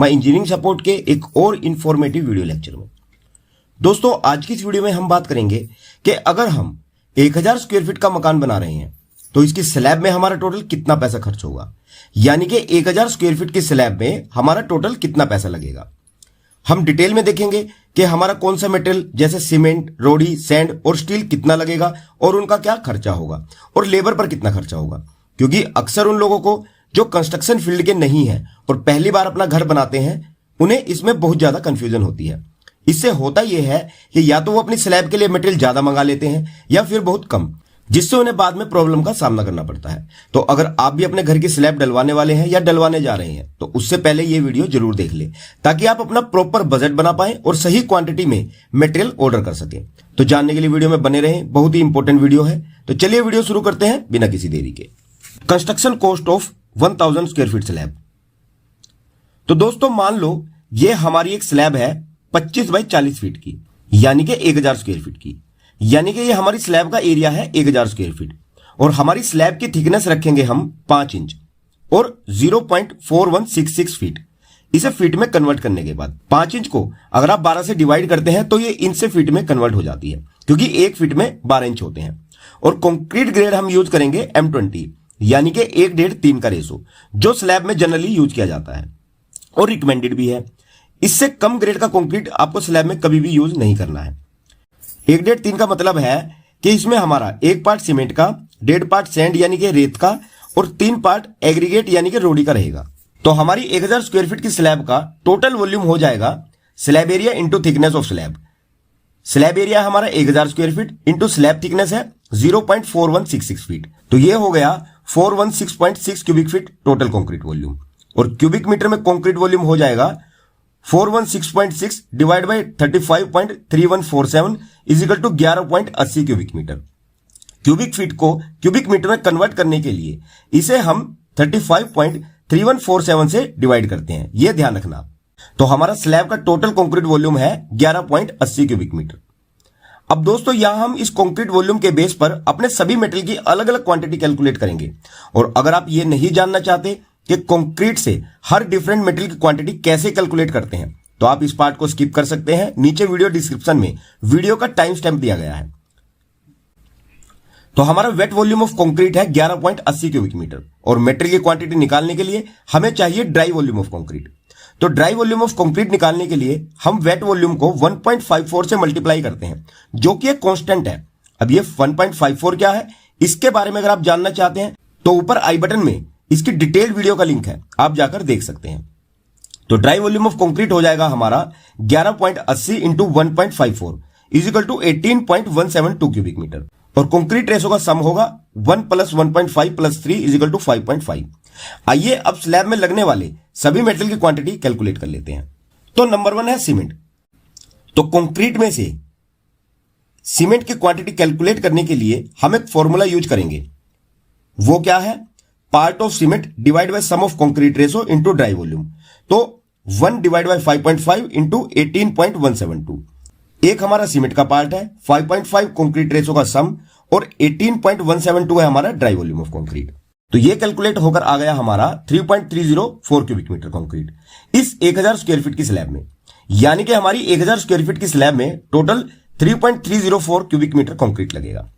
मैं engineering support के एक और इंफॉर्मेटिव वीडियो लेक्चर में। दोस्तों आज की इस वीडियो में हम बात करेंगे कि अगर हम 1000 स्क्वायर फीट का मकान बना रहे हैं तो इसकी स्लैब में हमारा टोटल कितना पैसा खर्च होगा, यानी कि 1000 स्क्वायर फीट की स्लैब में हमारा टोटल कितना पैसा लगेगा। हम डिटेल में देखेंगे कि हमारा कौन सा मेटेरियल जैसे सीमेंट, रोड़ी, सैंड और स्टील कितना लगेगा और उनका क्या खर्चा होगा और लेबर पर कितना खर्चा होगा, क्योंकि अक्सर उन लोगों को जो कंस्ट्रक्शन फील्ड के नहीं है और पहली बार अपना घर बनाते हैं उन्हें इसमें बहुत ज्यादा कंफ्यूजन होती है। इससे होता यह है कि या तो वो अपनी स्लैब के लिए मटेरियल ज्यादा मंगा लेते हैं या फिर बहुत कम, जिससे उन्हें बाद में प्रॉब्लम का सामना करना पड़ता है। तो अगर आप भी अपने घर की स्लैब डलवाने वाले हैं या डलवाने जा रहे हैं तो उससे पहले ये वीडियो जरूर देख लें ताकि आप अपना प्रॉपर बजट बना पाएं और सही क्वांटिटी में मटेरियल ऑर्डर कर सकें। तो जानने के लिए वीडियो में बने रहें, बहुत ही इंपॉर्टेंट वीडियो है। तो चलिए वीडियो शुरू करते हैं बिना किसी देरी के। Construction cost of 1000 square feet slab. तो दोस्तों मान लो ये हमारी एक स्लैब है 25 बाई 40 फीट की, यानी कि 1000 स्क्वायर फीट की, यानी कि ये हमारी स्लैब का एरिया है 1000 स्क्वायर फीट और हमारी स्लैब की थिकनेस रखेंगे हम 5 इंच और 0.4166 फीट। इसे फीट में कन्वर्ट करने के बाद 5 इंच को अगर आप 12 से डिवाइड करते हैं तो ये इंच से फीट में कन्वर्ट हो जाती है, क्योंकि एक फीट में 12 इंच होते हैं। और कंक्रीट ग्रेड हम यूज करेंगे M20, यानी कि 1:3 का रेशो, जो स्लैब में जनरली यूज किया जाता है और रिकमेंडेड भी है। इससे कम ग्रेड का कंक्रीट आपको स्लैब में कभी भी यूज नहीं करना है। 1:3 का मतलब है कि इसमें हमारा 1 पार्ट सीमेंट का, 1.5 पार्ट सैंड यानी कि रेत का और 3 पार्ट एग्रीगेट यानी कि रोड़ी का रहेगा। तो हमारी 1000 स्क्वायर फीट की स्लैब का टोटल वॉल्यूम हो जाएगा slab area into thickness of slab. Slab area हमारा 1000 square feet into slab thickness है 0.4166 फीट, तो ये हो गया 416.6 cubic feet total concrete volume. और क्यूबिक मीटर में कंक्रीट वॉल्यूम हो जाएगा 416.6 divide by 35.3147 is equal to 11.80 cubic metre. Cubic feet को क्यूबिक मीटर में कन्वर्ट करने के लिए इसे हम 35.3147 से डिवाइड करते हैं, यह ध्यान रखना। तो हमारा स्लैब का टोटल कंक्रीट वॉल्यूम है 11.80 क्यूबिक मीटर। अब दोस्तों यहां हम इस कंक्रीट वॉल्यूम के बेस पर अपने सभी मेटेरियल की अलग अलग क्वांटिटी कैलकुलेट करेंगे। और अगर आप ये नहीं जानना चाहते कि कंक्रीट से हर डिफरेंट मेटेरियल की क्वांटिटी कैसे कैलकुलेट करते हैं तो आप इस पार्ट को स्किप कर सकते हैं। नीचे वीडियो डिस्क्रिप्शन में वीडियो का टाइम स्टैम्प दिया गया है। तो हमारा वेट वॉल्यूम ऑफ कंक्रीट है 11.80 क्यूबिक मीटर और मेटेरियल की क्वांटिटी निकालने के लिए हमें चाहिए ड्राई वॉल्यूम ऑफ कंक्रीट। तो ड्राई वॉल्यूम ऑफ कंक्रीट निकालने के लिए हम वेट वॉल्यूम को 1.54 से मल्टीप्लाई करते हैं, जो कि एक कांस्टेंट है। अब ये 1.54 क्या है इसके बारे में अगर आप जानना चाहते हैं तो ऊपर आई बटन में इसकी डिटेल्ड वीडियो का लिंक है, आप जाकर देख सकते हैं। तो ड्राई वॉल्यूम ऑफ कंक्रीट हो जाएगा हमारा 11.80 into 1.54 is equal to 18.172 cubic metre. और कंक्रीट रेशो का सम होगा 1 + 1.5 + 3 इज इक्वल टू 5.5। आइए अब स्लैब में लगने वाले सभी मेटेरियल की क्वांटिटी कैलकुलेट कर लेते हैं। तो नंबर 1 है सीमेंट। तो कंक्रीट में से सीमेंट की क्वांटिटी कैलकुलेट करने के लिए हम एक फॉर्मूला यूज करेंगे। वो क्या है? Part of cement divide by sum of concrete ratio into dry volume. तो 1 डिवाइड बाय 5.5 इंटू 18.172। एक हमारा सीमेंट का पार्ट है, 5.5 कंक्रीट रेशो का सम और 18.172 है हमारा ड्राई वॉल्यूम ऑफ कंक्रीट। तो ये कैलकुलेट होकर आ गया हमारा 3.304 क्यूबिक मीटर कंक्रीट इस 1000 स्क्वायर फीट की स्लैब में, यानी कि हमारी 1000 स्क्वायर फीट की स्लैब में टोटल 3.304 क्यूबिक मीटर कंक्रीट लगेगा।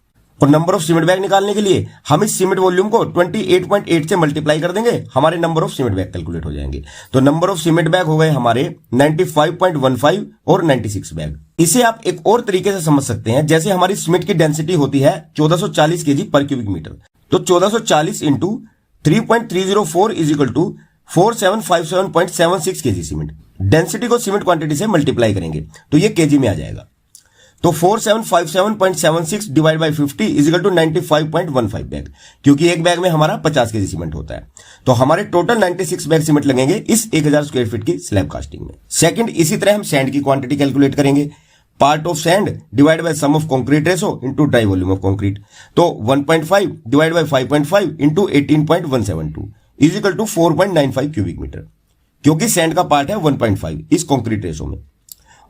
और नंबर ऑफ सीमेंट बैग निकालने के लिए हम इस सीमेंट वॉल्यूम को 28.8 से मल्टीप्लाई कर देंगे, हमारे number of cement bag calculate हो जाएंगे। तो नंबर ऑफ सीमेंट बैग हो गए हमारे 95.15 और 96 बैग। इसे आप एक और तरीके से समझ सकते हैं, जैसे हमारी सीमेंट की डेंसिटी होती है 1440 केजी पर क्यूबिक मीटर। तो 1440 into 3.304 is equal to 4757.76 kg cement. Density को सीमेंट क्वांटिटी से मल्टीप्लाई करेंगे तो ये केजी में आ जाएगा। तो 4757.76 divide by 50 is equal to 95.15 bag, क्योंकि एक बैग में हमारा 50 केजी सीमेंट होता है। तो हमारे टोटल 96 बैग सीमेंट लगेंगे इस 1000 स्क्वायर फीट की स्लैब कास्टिंग में। सेकंड, इसी तरह हम सैंड की क्वांटिटी कैलकुलेट करेंगे। Part of sand divide by sum of concrete ratio into dry volume of concrete. तो 1.5 divide by 5.5 into 18.172 is equal to 4.95 cubic metre, क्योंकि सैंड का पार्ट है 1.5 इस कंक्रीट रेशो में।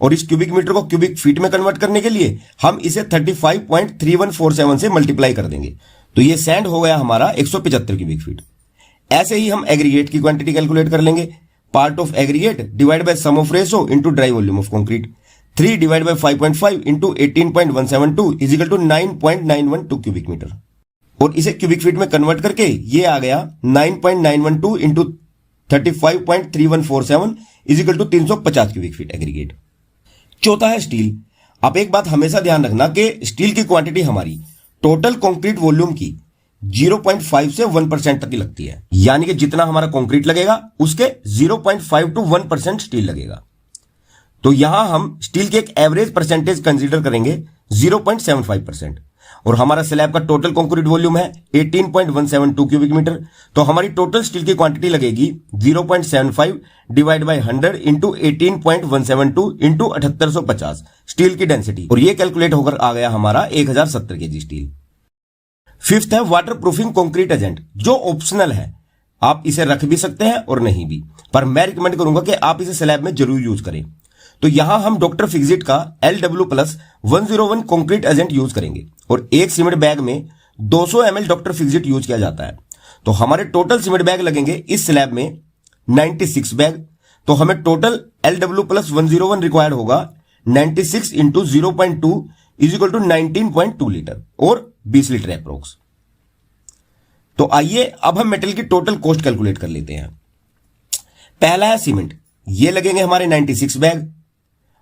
और इस क्यूबिक मीटर को क्यूबिक फीट में कन्वर्ट करने के लिए हम इसे 35.3147 से मल्टीप्लाई कर देंगे। तो ये सैंड हो गया हमारा 175 क्यूबिक फीट। ऐसे ही हम एग्रीगेट की क्वांटिटी कैलकुलेट कर लेंगे। Part of aggregate divide by sum of ratio into dry volume of concrete. 3 divide by 5.5 into 18.172 is equal to 9.912 cubic metre. और इसे क्यूबिक फीट में कन्वर्ट करके ये आ गया 9.912 into 35.3147 is equal to 350 cubic feet aggregate. चौथा है steel. आप एक बात हमेशा ध्यान रखना कि स्टील की क्वांटिटी हमारी टोटल कंक्रीट वॉल्यूम की 0.5 से 1% तक की लगती है, यानी कि जितना हमारा कंक्रीट लगेगा उसके 0.5 टू 1% स्टील लगेगा। तो यहां हम स्टील के एक एवरेज परसेंटेज कंसीडर करेंगे 0.75%। और हमारा स्लैब का टोटल कंक्रीट वॉल्यूम है 18.172 क्यूबिक मीटर। तो हमारी टोटल स्टील की क्वांटिटी लगेगी 0.75 divide by 100 into 18.172 into 7850 steel की डेंसिटी। और ये कैलकुलेट होकर आ गया हमारा 1070 केजी स्टील। फिफ्थ है वाटर प्रूफिंग कंक्रीट एजेंट, जो ऑप्शनल है। आप इसे रख भी सकते हैं और नहीं भी, पर मैं रिकमेंड करूंगा कि आप इसे स्लैब में जरूर यूज करें। तो यहां हम डॉक्टर फिक्सिट का LW+101 कंक्रीट एजेंट यूज करेंगे और एक सीमेंट बैग में 200 ml डॉक्टर फिक्सिट यूज किया जाता है। तो हमारे टोटल सीमेंट बैग लगेंगे इस स्लैब में 96 बैग। तो हमें टोटल LW+101 रिक्वायर्ड होगा 96 into 0.2 is equal to 19.2 litre और 20 लीटर अप्रोक्स। तो आइए अब हम मेटल की टोटल कॉस्ट कैलकुलेट कर लेते हैं। पहला है सीमेंट, ये लगेंगे हमारे 96 बैग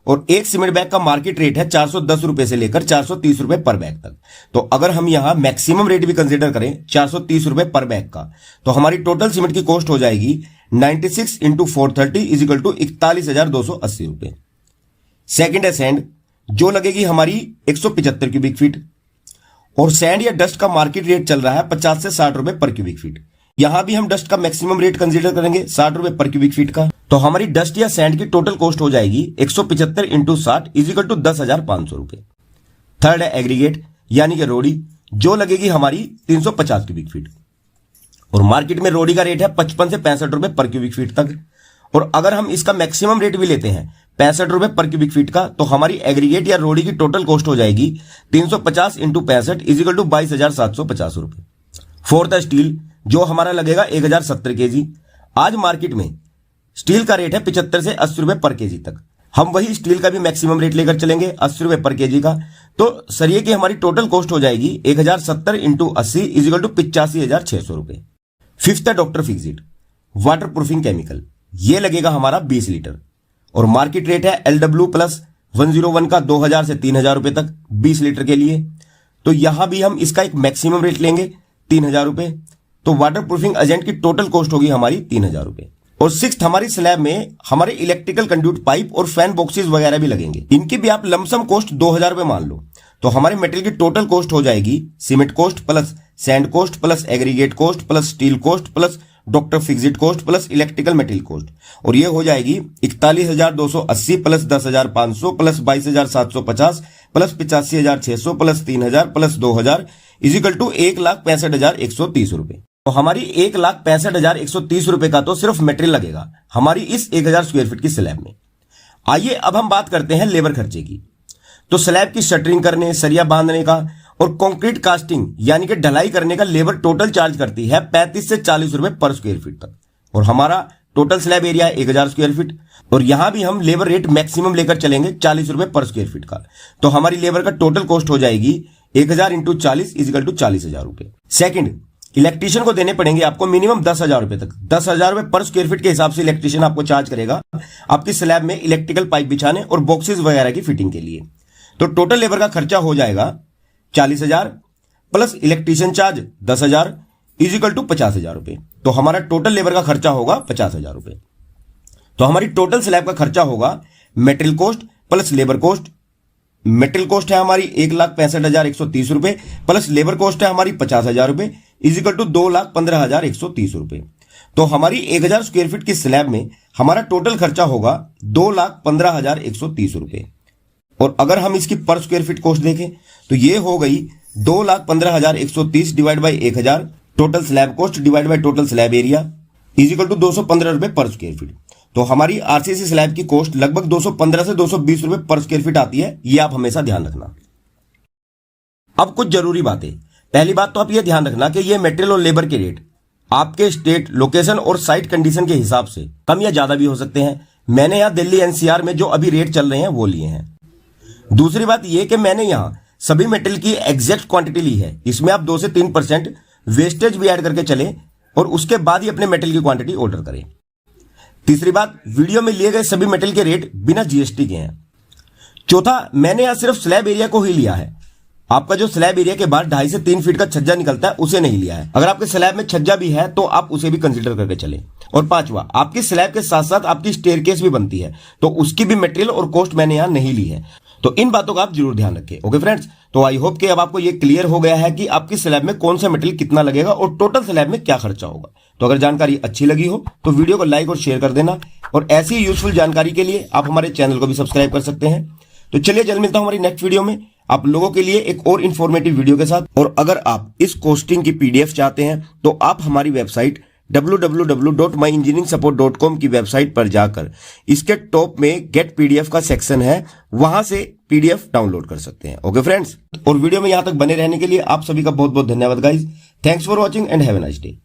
और एक सीमेंट बैग का मार्केट रेट है 410 रुपए से लेकर 430 रुपए पर बैग तक। तो अगर हम यहां मैक्सिमम रेट भी कंसीडर करें 430 रुपए पर बैग का, तो हमारी टोटल सीमेंट की कॉस्ट हो जाएगी 96 इंटू 430 इज इक्वल टू 41,280 रुपए। सेकेंड है सैंड, जो लगेगी हमारी 175 क्यूबिक फीट और सैंड या डस्ट का मार्केट रेट चल रहा है 50 से 60 रुपए पर क्यूबिक फीट। यहां भी हम डस्ट का मैक्सिमम रेट कंसीडर करेंगे 60 रुपए पर क्यूबिक फीट का। तो हमारी डस्ट या सैंड की टोटल कॉस्ट हो जाएगी 175 इंटू 60 इज इक्वल टू 10,500 रुपए। थर्ड है एग्रीगेट यानी कि रोड़ी, जो लगेगी हमारी 350 क्यूबिक फीट और मार्केट में रोड़ी का रेट है 55 से 65 रुपए पर क्यूबिक फीट तक। और अगर हम इसका मैक्सिमम रेट भी लेते हैं 65 रुपए पर क्यूबिक फीट का, तो हमारी एग्रीगेट या रोड़ी की टोटल कॉस्ट हो जाएगी 350 इंटू 65 इज इक्वल टू 22,750 रुपए। फोर्थ है स्टील, जो हमारा लगेगा 1070 केजी। आज मार्केट में स्टील का रेट है 75 से 80 रुपए पर केजी तक। हम वही स्टील का भी मैक्सिमम रेट लेकर चलेंगे 80 रुपए पर केजी का। तो सरिये की हमारी टोटल कॉस्ट हो जाएगी 1070 इंटू 80 इज इक्वल टू 85,600 रुपए। फिफ्थ है doctor Fixit water proofing chemical, ये लगेगा हमारा 20 लीटर और मार्केट रेट है LW+101 का 2,000 से 3,000 रुपए तक 20 लीटर के लिए। तो यहां भी हम इसका एक मैक्सिमम रेट लेंगे 3,000 रुपए। तो वाटर प्रूफिंग एजेंट की टोटल कॉस्ट होगी हमारी 3,000 रुपए। और सिक्स्थ, हमारी स्लैब में हमारे इलेक्ट्रिकल कंड्यूट पाइप और फैन बॉक्सेस वगैरह भी लगेंगे। इनकी भी आप लमसम कॉस्ट 2,000 रुपए मान लो। तो हमारे मेटेरियल की टोटल कॉस्ट हो जाएगी cement cost plus sand cost plus aggregate cost plus steel cost plus doctor Fixit cost plus electrical material cost, और ये हो जाएगी 41,280 plus 10,500 plus 22,750 plus 85,600 plus 3,000 plus 2,000 is equal to 1,65,130 रुपए। तो हमारी 1,65,130 रुपए का तो सिर्फ मटेरियल लगेगा हमारी इस 1,000 स्क्वायर फीट की स्लैब में। आइए अब हम बात करते हैं लेबर खर्चे की। तो स्लैब की शटरिंग करने, सरिया बांधने का और कंक्रीट कास्टिंग यानी कि ढलाई करने का लेबर टोटल चार्ज करती है 35 से 40 रुपए पर स्क्वायर फीट तक। और हमारा टोटल स्लैब एरिया है 1,000 स्क्वायर फीट और यहां भी हम लेबर रेट मैक्सिमम लेकर चलेंगे 40 रुपए पर स्क्वायर फीट का। तो हमारी लेबर का टोटल कॉस्ट हो जाएगी 1,000 इंटू 40 इज इक्वल टू 40,000 रुपए। सेकंड, इलेक्ट्रीशियन को देने पड़ेंगे आपको मिनिमम 10,000 रुपए तक। 10,000 रुपए पर स्क्वायर फीट के हिसाब से इलेक्ट्रीशियन आपको चार्ज करेगा आपकी स्लैब में इलेक्ट्रिकल पाइप बिछाने और बॉक्सेस वगैरह की फिटिंग के लिए। तो टोटल लेबर का खर्चा हो जाएगा 40,000 plus electrician charge 10,000 is equal to 50,000 रुपए। तो हमारा टोटल लेबर का खर्चा होगा 50,000 रुपए। तो हमारी टोटल स्लैब का खर्चा होगा material cost plus labour cost. Material cost है हमारी 1,65,130 रुपए प्लस लेबर कॉस्ट है हमारी 50,000 रुपए इज इक्वल टू 2,15,130 रुपए। तो हमारी 1,000 स्क्वायर फीट की स्लैब में हमारा टोटल खर्चा होगा 2,15,130 रुपए। और अगर हम इसकी पर स्क्वायर फीट कॉस्ट देखें तो ये हो गई 2,15,130 divide by 1,000 total slab cost divide by total slab area is equal to 215 रुपए पर स्क्वायर फीट। तो हमारी आरसीसी स्लैब की कॉस्ट लगभग 215 से 220 रुपए पर स्क्वायर फीट आती है, ये आप हमेशा ध्यान रखना। अब कुछ जरूरी बातें। पहली बात तो आप ये ध्यान रखना कि ये मटेरियल और लेबर के रेट आपके स्टेट, लोकेशन और साइट कंडीशन के हिसाब से कम या ज्यादा भी हो सकते हैं। मैंने यहाँ दिल्ली एनसीआर में जो अभी रेट चल रहे हैं वो लिए हैं। दूसरी बात यह कि मैंने यहाँ सभी मेटल की एग्जैक्ट क्वांटिटी ली है। इसमें आप 2 से 3% वेस्टेज भी ऐड करके चलें और उसके बाद ही अपने मेटल की क्वांटिटी ऑर्डर करें। तीसरी बात, वीडियो में लिए गए सभी मेटल के रेट बिना जीएसटी के हैं। चौथा, मैंने यहाँ सिर्फ स्लैब एरिया को ही लिया है। आपका जो स्लैब एरिया के बाद 2.5 से 3 फीट का छज्जा निकलता है उसे नहीं लिया है। अगर आपके स्लैब में छज्जा भी है तो आप उसे भी कंसीडर करके चलें। और पांचवा, आपकी स्लैब के साथ साथ आपकी स्टेयरकेस भी बनती है तो उसकी भी मटेरियल और कॉस्ट मैंने यहाँ नहीं ली है। तो इन बातों का आप जरूर ध्यान रखें। ओके फ्रेंड्स, तो आई होप कि अब आपको ये क्लियर हो गया है कि आपकी स्लैब में कौन सा मटेरियल कितना लगेगा और टोटल स्लैब में क्या खर्चा होगा। तो अगर जानकारी अच्छी लगी हो तो वीडियो को लाइक और शेयर कर देना, और ऐसी यूजफुल जानकारी के लिए आप हमारे चैनल को भी सब्सक्राइब कर सकते हैं। तो चलिए जल्द मिलता हूं हमारी नेक्स्ट वीडियो में आप लोगों के लिए एक और इन्फॉर्मेटिव वीडियो के साथ। और अगर आप इस कॉस्टिंग की पीडीएफ चाहते हैं तो आप हमारी वेबसाइट www.myengineeringsupport.com की वेबसाइट पर जाकर इसके टॉप में गेट पीडीएफ का सेक्शन है, वहां से पीडीएफ डाउनलोड कर सकते हैं। ओके फ्रेंड्स, और वीडियो में यहां तक बने रहने के लिए आप सभी का बहुत बहुत धन्यवाद guys. Thanks for watching and have a nice day.